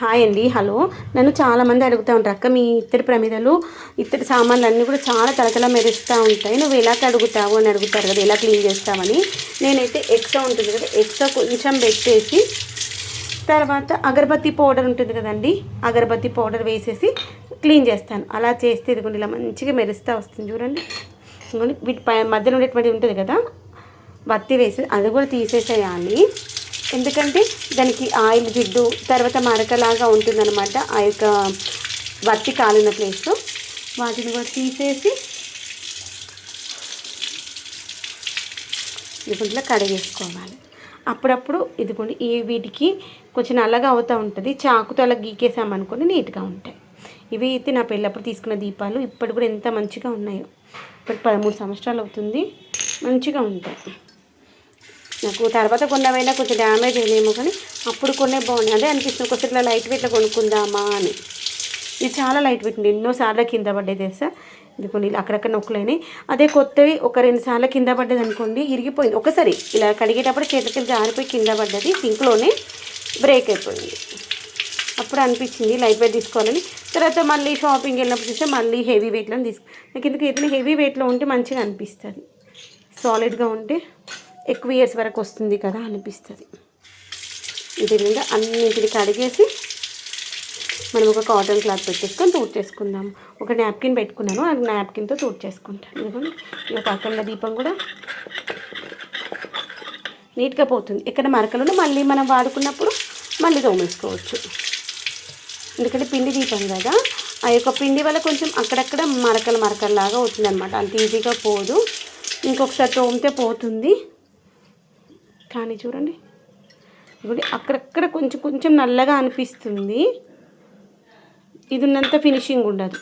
Hi అండి. Hello. నన్ను చాలామంది అడుగుతూ ఉంటారు, అక్క మీ ఇత్తడి ప్రమిదలు ఇత్తడి సామాన్లు అన్నీ కూడా చాలా తలతల మెరుస్తూ ఉంటాయి, నువ్వు ఎలా కడుగుతావు అని అడుగుతారు కదా, ఎలా క్లీన్ చేస్తామని. నేనైతే ఎక్సా ఉంటుంది కదా, ఎక్సా కొంచెం పెట్టేసి తర్వాత అగరబత్తి పౌడర్ ఉంటుంది కదండి, అగరబత్తి పౌడర్ వేసేసి క్లీన్ చేస్తాను. అలా చేస్తే ఇదిగోండి ఇలా మంచిగా మెరుస్తూ వస్తుంది చూడండి. ఇంకోండి వీటి మధ్యలో ఉండేటువంటి ఉంటుంది కదా బత్తి వేసి అది కూడా తీసేసేయాలి. ఎందుకంటే దానికి ఆయిల్ జిడ్డు తర్వాత మరకలాగా ఉంటుందన్నమాట ఆ యొక్క వత్తి కాలిన ప్లేస్లో. వాటిని కూడా తీసేసి ఇదిగోండి కడిగేసుకోవాలి. అప్పుడప్పుడు ఇదిగోండి వీటికి కొంచెం నల్లగా అవుతూ ఉంటుంది, చాకుతో అలా గీకేసామనుకొని నీట్గా ఉంటాయి. ఇవి అయితే నా పెళ్ళప్పుడు తీసుకున్న దీపాలు ఇప్పటి కూడా ఎంత మంచిగా ఉన్నాయో. ఇప్పటికి 13 సంవత్సరాలు అవుతుంది, మంచిగా ఉంటాయి. నాకు తర్వాత కొన్నవైనా కొంచెం డ్యామేజ్ అయినాయేమో, కానీ అప్పుడు కొనే బాగున్నాయి. అదే అనిపిస్తుంది ఒకసారి ఇట్లా లైట్ వెయిట్లో కొనుక్కుందామా అని. ఇది చాలా లైట్ వెయిట్ ఉంది, ఎన్నోసార్లు కింద పడ్డది తెలుసా. ఇది కొన్ని అక్కడక్కడ నొక్కులైనాయి. అదే కొత్తవి ఒక 2 సార్లు కింద పడ్డది అనుకోండి, ఇరిగిపోయింది. ఒకసారి ఇలా కడిగేటప్పుడు చేతికి జారిపోయి కింద పడ్డది, సింక్లోనే బ్రేక్ అయిపోయింది. అప్పుడు అనిపించింది లైట్ వెయిట్ తీసుకోవాలని. తర్వాత మళ్ళీ షాపింగ్ వెళ్ళినప్పుడు చూస్తే మళ్ళీ హెవీ వెయిట్లో నాకు ఎందుకు ఏదైనా హెవీ వెయిట్లో ఉంటే మంచిగా అనిపిస్తుంది, సాలిడ్గా ఉంటే ఎక్కువ ఇయర్స్ వరకు వస్తుంది కదా అనిపిస్తుంది. ఇది విధంగా అన్నింటిని కడిగేసి మనం ఒక కాటన్ క్లాత్ పెట్టేసుకొని తూడ్ చేసుకుందాం. ఒక నాప్కిన్ పెట్టుకున్నాను, ఆ నాప్కిన్తో తూడ్ చేసుకుంటాను. ఎందుకంటే ఈ యొక్క అఖండ దీపం కూడా నీట్గా పోతుంది. ఎక్కడ మరకలను మళ్ళీ మనం వాడుకున్నప్పుడు మళ్ళీ తోమేసుకోవచ్చు. ఎందుకంటే పిండి దీపం కదా, ఆ యొక్క పిండి వల్ల కొంచెం అక్కడక్కడ మరకలాగా అవుతుంది అనమాట, అంత ఈజీగా పోదు. ఇంకొకసారి తోమితే పోతుంది. కానీ చూడండి ఇప్పుడు అక్కడక్కడ కొంచెం నల్లగా అనిపిస్తుంది, ఇది ఉన్నంత ఫినిషింగ్ ఉండదు.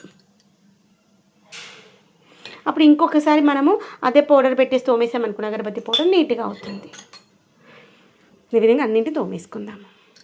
అప్పుడు ఇంకొకసారి మనము అదే పౌడర్ పెట్టేసి తోమేసామనుకున్న అగరబత్తి పౌడర్ నీట్గా అవుతుంది. ఈ విధంగా అన్నింటినీ తోమేసుకుందాము.